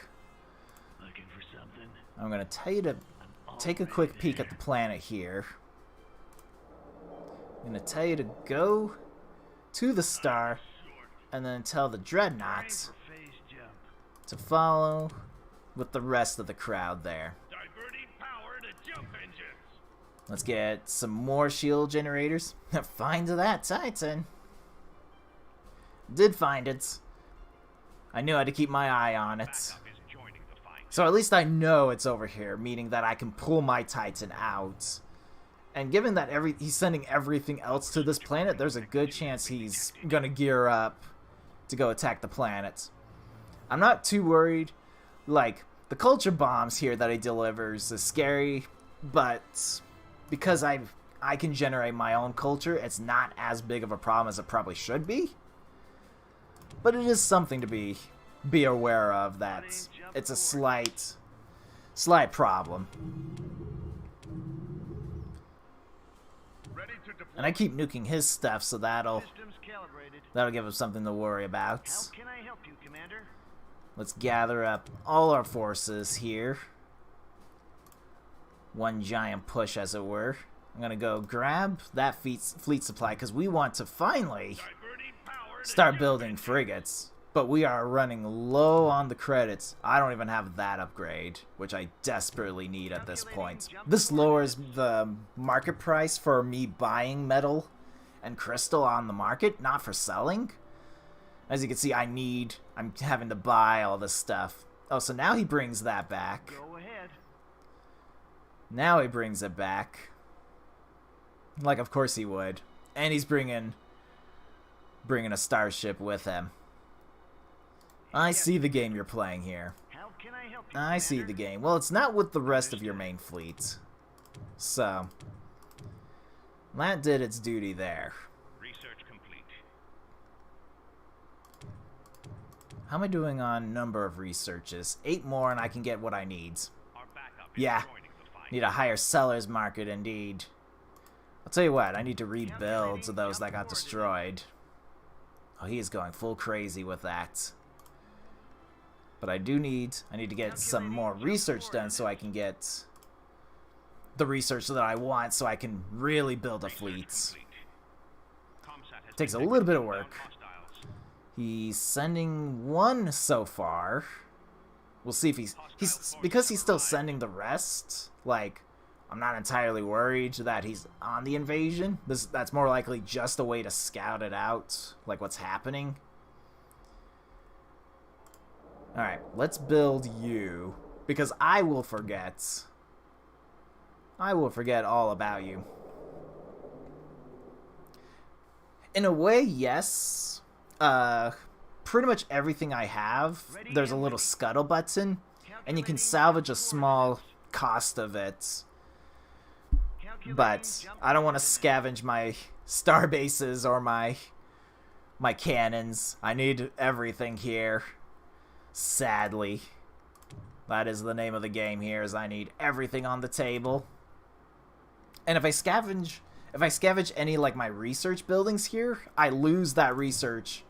Looking for something? I'm going to tell you to take a quick peek at the planet here. I'm going to tell you to go to the star and then tell the dreadnoughts Phase jump. to follow with the rest of the crowd there. Diverting power to jump engines. Let's get some more shield generators. Find that Titan. Did find it. I knew I had to keep my eye on it. Backup is joining the fight. So at least I know it's over here, meaning that I can pull my Titan out. And given that he's sending everything else to this planet, there's a good chance he's gonna gear up to go attack the planet. I'm not too worried. Like, the culture bombs here that he delivers is scary, but because I can generate my own culture, it's not as big of a problem as it probably should be. But it is something to be aware of, that it's a slight problem. Ready to deploy. And I keep nuking his stuff, so that'll Systems calibrated. give him something to worry about. How can I help you, Commander? Let's gather up all our forces here. One giant push, as it were. I'm gonna go grab that fleet supply, because we want to finally Diverting power to start jump building engines. frigates. But we are running low on the credits. I don't even have that upgrade, which I desperately need at this point. This lowers the market price for me buying metal and crystal on the market, not for selling. As you can see, I'm having to buy all this stuff. Oh, so now he brings that back. Go ahead. Now he brings it back. Like, of course he would. And he's bringing a starship with him. I see the game you're playing here. How can I help you, I see Commander? the game. Well, it's not with the rest of your main fleet. So, that did its duty there. Research complete. How am I doing on number of researches? 8 more and I can get what I need. Our backup is Yeah. joining the fight. Need a higher seller's market indeed. I'll tell you what, I need to rebuild to those that got destroyed. Oh, he is going full crazy with that. But I need to get some more research done so I can get the research that I want so I can really build a fleet. Complete. Comsat has Takes a been little bit of taken down work. hostiles. He's sending one so far. We'll see if he's because he's still sending the rest. Like, I'm not entirely worried that he's on the invasion. That's more likely just a way to scout it out, like what's happening. Alright, let's build you, because I will forget. I will forget all about you. In a way, yes. Pretty much everything I have, there's a little scuttle button, and you can salvage a small cost of it. But I don't want to scavenge my star bases or my cannons. I need everything here. Sadly. That is the name of the game here, is I need everything on the table. And if I scavenge any like my research buildings here, I lose that research.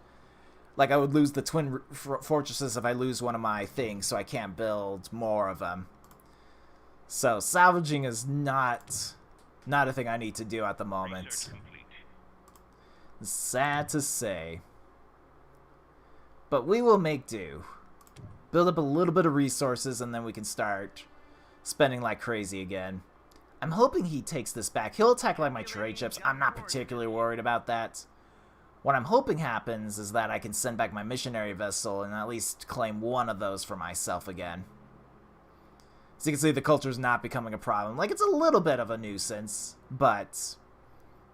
Like I would lose the twin fortresses if I lose one of my things, so I can't build more of them. So salvaging is not a thing I need to do at the moment. Research complete. Sad to say. But we will make do. Build up a little bit of resources and then we can start spending like crazy again. I'm hoping he takes this back. He'll attack like my trade ships. I'm not particularly worried about that. What I'm hoping happens is that I can send back my missionary vessel and at least claim one of those for myself again. So you can see the culture's not becoming a problem. Like, it's a little bit of a nuisance, but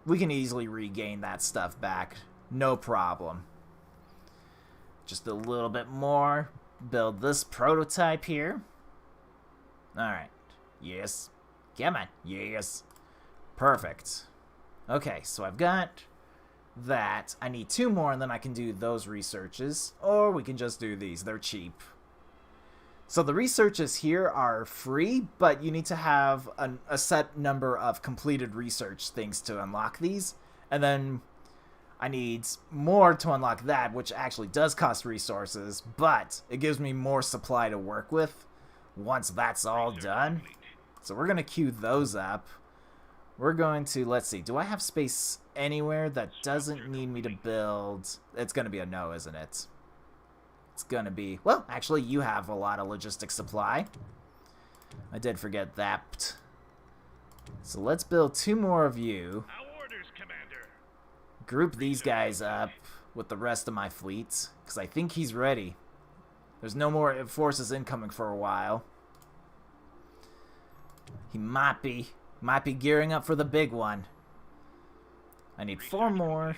we can easily regain that stuff back. No problem. Just a little bit more. Build this prototype here. Alright. Yes. Come on. Yes. Perfect. Okay, so I've got that. I need 2 more and then I can do those researches. Or we can just do these. They're cheap. So the researches here are free, but you need to have a set number of completed research things to unlock these. And then I need more to unlock that, which actually does cost resources, but it gives me more supply to work with once that's all done. So we're going to queue those up. We're going to, let's see, do I have space anywhere that doesn't need me to build? It's going to be a no, isn't it? It's going to be, well, actually, you have a lot of logistic supply. I did forget that. So let's build 2 more of you. Our orders, Commander. Group these guys up with the rest of my fleet, because I think he's ready. There's no more forces incoming for a while. He might be gearing up for the big one. I need 4 more,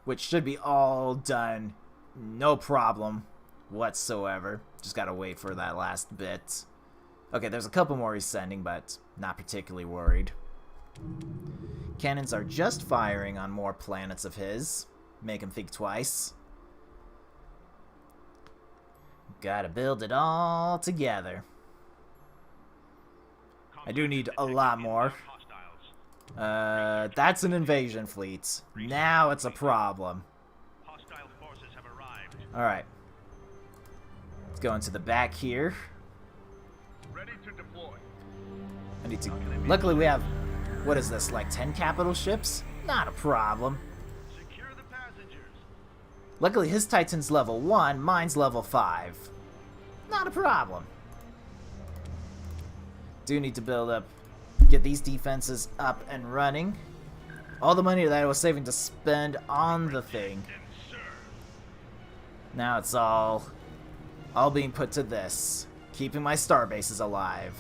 which should be all done, no problem whatsoever. Just gotta wait for that last bit. Okay, there's a couple more he's sending, but not particularly worried. Cannons are just firing on more planets of his. Make him think twice. Gotta build it all together. I do need a lot more. That's an invasion fleet. Now it's a problem. Hostile forces have arrived. Alright. Let's go into the back here. Ready to deploy. I need to... Luckily we have... What is this, like 10 capital ships? Not a problem. Secure the passengers. Luckily his Titan's level 1, mine's level 5. Not a problem. Do need to build up... Get these defenses up and running. All the money that I was saving to spend on the thing. Now it's all being put to this. Keeping my star bases alive.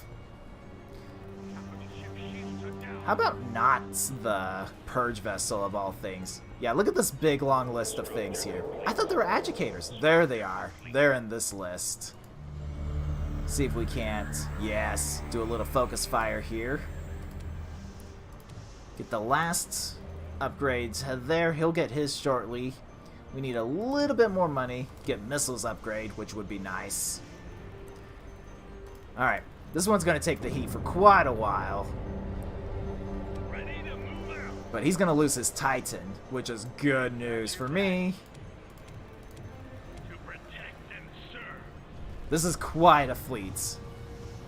How about not the purge vessel of all things? Yeah, look at this big long list of things here. I thought they were educators. There they are. They're in this list. See if we can't, yes, do a little focus fire here. Get the last upgrades there. He'll get his shortly. We need a little bit more money. Get missiles upgrade, which would be nice. Alright, this one's going to take the heat for quite a while. But he's going to lose his Titan, which is good news for me. This is quite a fleet.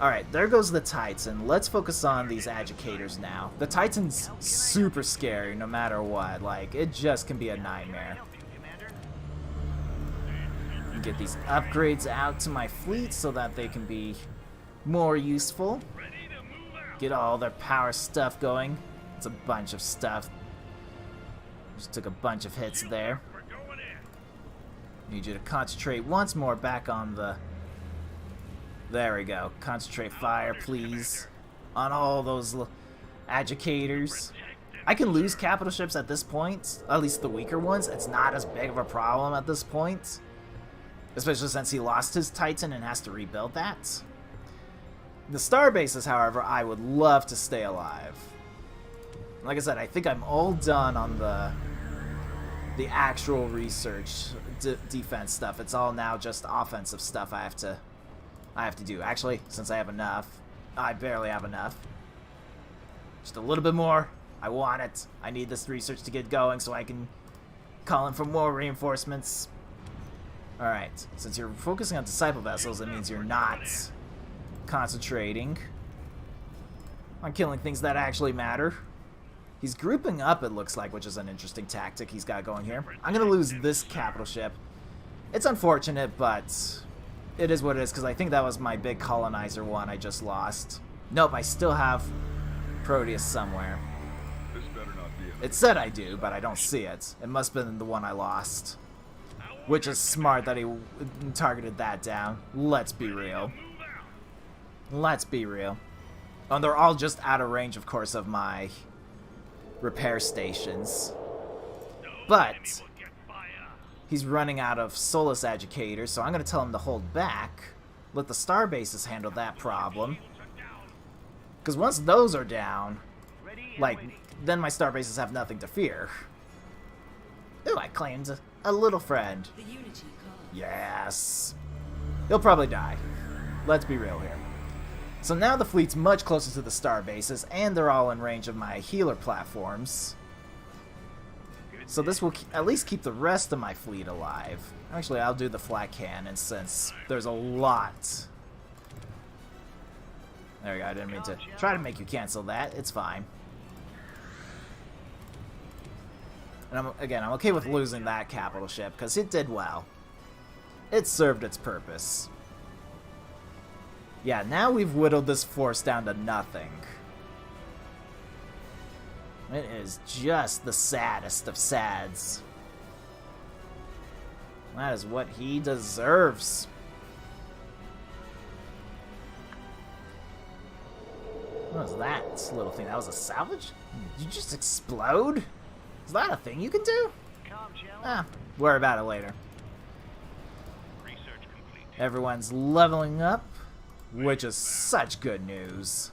Alright, there goes the Titan. Let's focus on these educators now. The Titan's super scary no matter what. Like, it just can be a nightmare. Get these upgrades out to my fleet so that they can be more useful. Get all their power stuff going. It's a bunch of stuff. Just took a bunch of hits there. Need you to concentrate once more back on the... There we go. Concentrate fire, please. On all those educators. I can lose capital ships at this point. At least the weaker ones. It's not as big of a problem at this point. Especially since he lost his Titan and has to rebuild that. The star bases, however, I would love to stay alive. Like I said, I think I'm all done on the actual research defense stuff. It's all now just offensive stuff I have to do. Actually, since I have enough, I barely have enough. Just a little bit more. I want it. I need this research to get going so I can call in for more reinforcements. Alright, since you're focusing on disciple vessels, it means you're not concentrating on killing things that actually matter. He's grouping up, it looks like, which is an interesting tactic he's got going here. I'm going to lose this capital ship. It's unfortunate, but it is what it is, because I think that was my big colonizer one I just lost. Nope, I still have Proteus somewhere. It said I do, but I don't see it. It must have been the one I lost. Which is smart that he targeted that down. Let's be real. Let's be real. Oh, and they're all just out of range, of course, of my repair stations. But he's running out of Solus educators, so I'm going to tell him to hold back. Let the star bases handle that problem. Because once those are down, like, then my star bases have nothing to fear. Ooh, I claimed a little friend. Yes. He'll probably die. Let's be real here. So now the fleet's much closer to the star bases, and they're all in range of my healer platforms. So this will at least keep the rest of my fleet alive. Actually, I'll do the flat cannon since there's a lot. There we go, I didn't mean to try to make you cancel that. It's fine. And I'm okay with losing that capital ship, because it did well. It served its purpose. Yeah, now we've whittled this force down to nothing. It is just the saddest of sads. That is what he deserves. What was that little thing? That was a salvage? Did you just explode? Is that a thing you can do? Ah, worry about it later. Everyone's leveling up, which is such good news.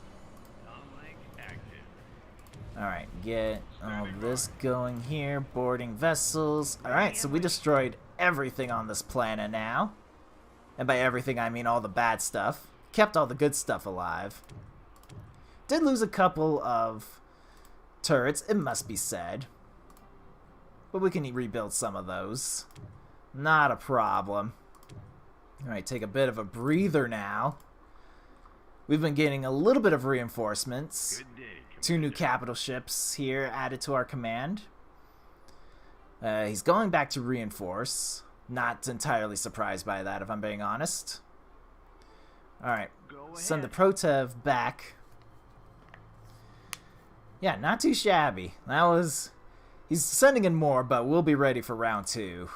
Alright, get all this going here. Boarding vessels. Alright, so we destroyed everything on this planet now. And by everything, I mean all the bad stuff. Kept all the good stuff alive. Did lose a couple of turrets, it must be said. But we can rebuild some of those. Not a problem. Alright, take a bit of a breather now. We've been getting a little bit of reinforcements. 2 new capital ships here added to our command. He's going back to reinforce. Not entirely surprised by that, if I'm being honest. Alright, send the Protev back. Yeah, not too shabby. That was... He's sending in more, but we'll be ready for round 2.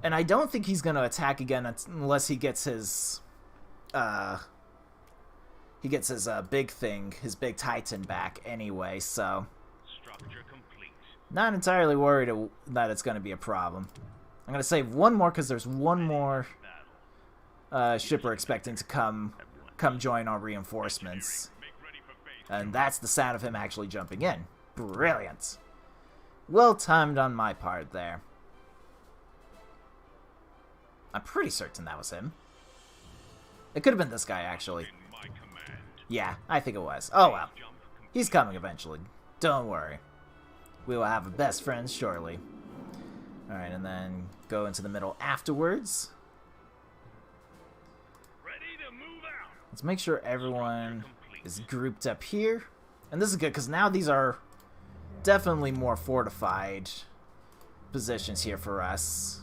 And I don't think he's going to attack again unless he gets his he gets his big thing, his big Titan back anyway, so Structure complete. not entirely worried that it's going to be a problem. I'm going to save one more because there's one more ship we're expecting to come join our reinforcements. Make ready for phase And that's the sound of him actually jumping in. Brilliant. Well timed on my part there. I'm pretty certain that was him. It could have been this guy, actually. in my command. Yeah, I think it was. Oh well. Jump complete. He's coming eventually. Don't worry. We will have best friends shortly. Alright, and then go into the middle afterwards. Ready to move out. Let's make sure everyone is grouped up here. And this is good, because now these are definitely more fortified positions here for us.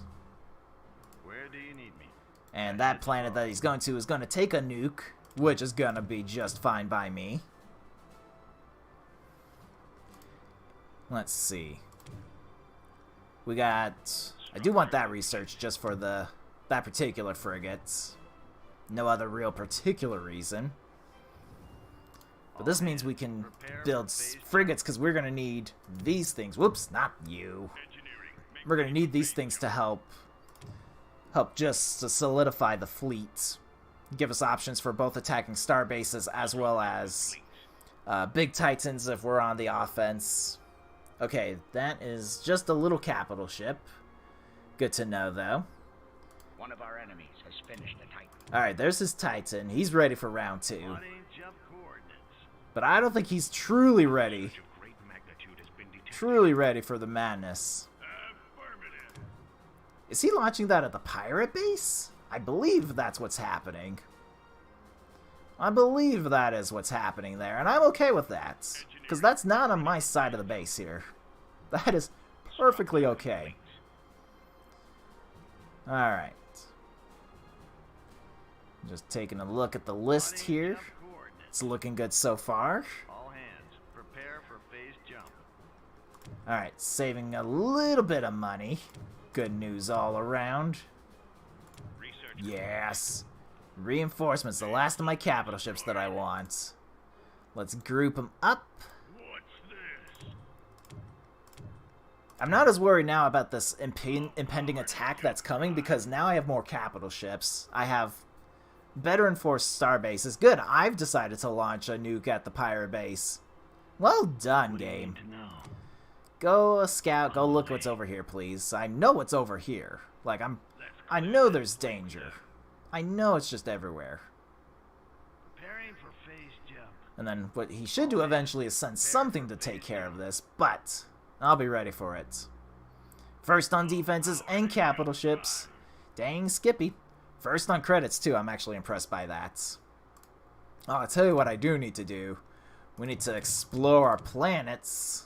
Where do you need me? And that planet that he's going to is going to take a nuke, which is going to be just fine by me. Let's see. We got... I do want that research just for that particular frigate. No other real particular reason. But this means we can build frigates because we're going to need these things. Whoops, not you. Engineering. Make We're going to need these things to help just to solidify the fleet. Give us options for both attacking star bases as well as big titans if we're on the offense. Okay, that is just a little capital ship. Good to know, though. One of our enemies has finished the Titan. Alright, there's his Titan. He's ready for round 2. Body jump coordinates. But I don't think he's truly ready. such a great magnitude has been detected. Truly ready for the madness. Affirmative. Is he launching that at the pirate base? I believe that's what's happening. I believe that is what's happening there, and I'm okay with that. Because that's not on my side of the base here. That is perfectly okay. Alright. Just taking a look at the list here. Jump coordinates. It's looking good so far. All hands, prepare for phase jump. Alright, saving a little bit of money. Good news all around. Research. Yes. Reinforcements, the last of my capital ships that I want. Let's group them up. What's this? I'm not as worried now about this impending attack that's coming because now I have more capital ships. I have better enforced star bases. Good, I've decided to launch a nuke at the pirate base. Well done, game. To know. Go scout, go look what's over here, please. I know what's over here. Like, I know there's danger. I know it's just everywhere. Preparing for phase jump. And then what he should do eventually is send something to take care of this, but I'll be ready for it. First on defenses and capital ships. Dang, Skippy. First on credits, too. I'm actually impressed by that. Oh, I'll tell you what I do need to do. We need to explore our planets.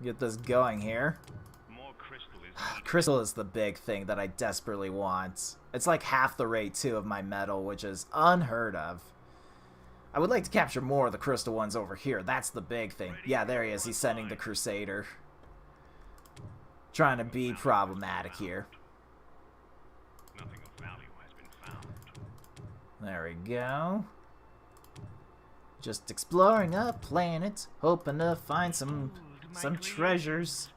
Get this going here. More crystal is needed. Crystal is the big thing that I desperately want. It's like half the rate, too, of my metal, which is unheard of. I would like to capture more of the crystal ones over here. That's the big thing. Yeah, there he is. He's sending the Crusader. Trying to be problematic here. Nothing of value has been found. There we go. Just exploring a planet, hoping to find some treasures.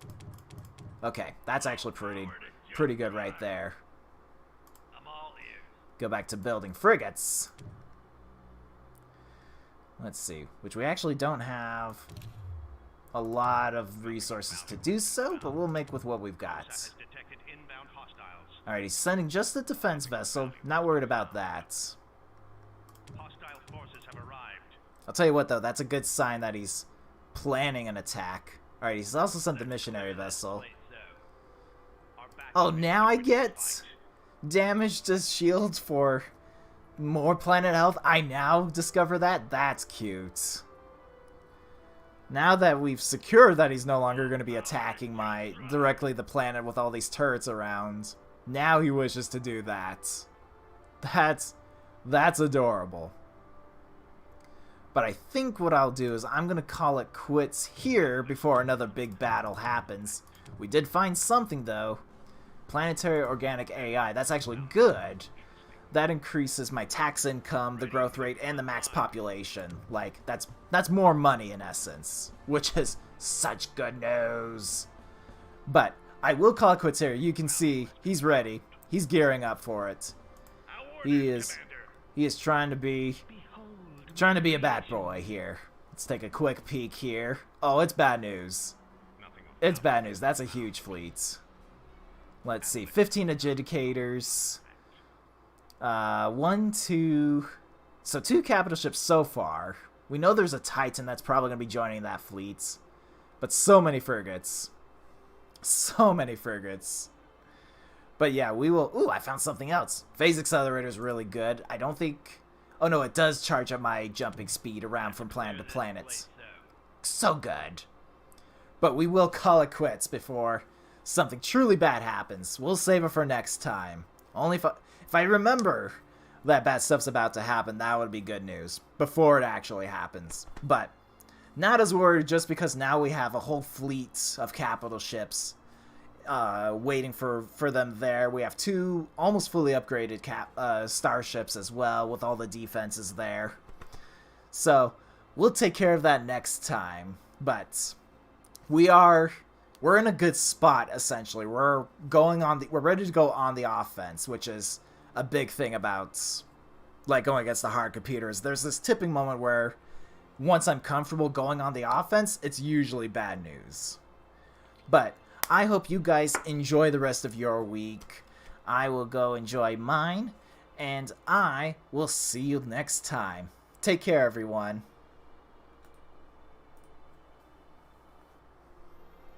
Okay, that's actually pretty good right there. I'm all ears. Go back to building frigates. Let's see, which we actually don't have a lot of resources to do so, but we'll make with what we've got. Has detected inbound hostiles. Alright, he's sending just a defense vessel. Not worried about that. Hostile forces have arrived. I'll tell you what, though, that's a good sign that he's planning an attack. Alright, he's also sent the missionary vessel. Our backup Oh, is now I ready to get fight. damage to shields for more planet health. I now discover that. That's cute. Now that we've secured that he's no longer going to be attacking directly the planet with all these turrets around, now he wishes to do that. That's adorable. But I think what I'll do is I'm going to call it quits here before another big battle happens. We did find something, though. Planetary organic AI. That's actually good. that increases my tax income, the growth rate, and the max population. Like, that's more money in essence, which is such good news. But I will call it quits here. You can see he's ready. He's gearing up for it. He is trying to be a bad boy here. Let's take a quick peek here. Oh, it's bad news. It's bad news. That's a huge fleet. Let's see. 15 adjudicators. 1, 2... So 2 capital ships so far. We know there's a Titan that's probably going to be joining that fleet. But so many frigates. So many frigates. But yeah, we will... Ooh, I found something else. Phase accelerator is really good. I don't think... Oh no, it does charge up my jumping speed around from planet to planet. So good. But we will call it quits before something truly bad happens. We'll save it for next time. Only if I remember that bad stuff's about to happen, that would be good news. Before it actually happens. But not as worried just because now we have a whole fleet of capital ships waiting for them there. We have 2 almost fully upgraded starships as well with all the defenses there. So we'll take care of that next time. But we're in a good spot essentially. We're ready to go on the offense, which is a big thing about like going against the hard computers. There's this tipping moment where once I'm comfortable going on the offense, it's usually bad news. But I hope you guys enjoy the rest of your week. I will go enjoy mine, and I will see you next time. Take care, everyone.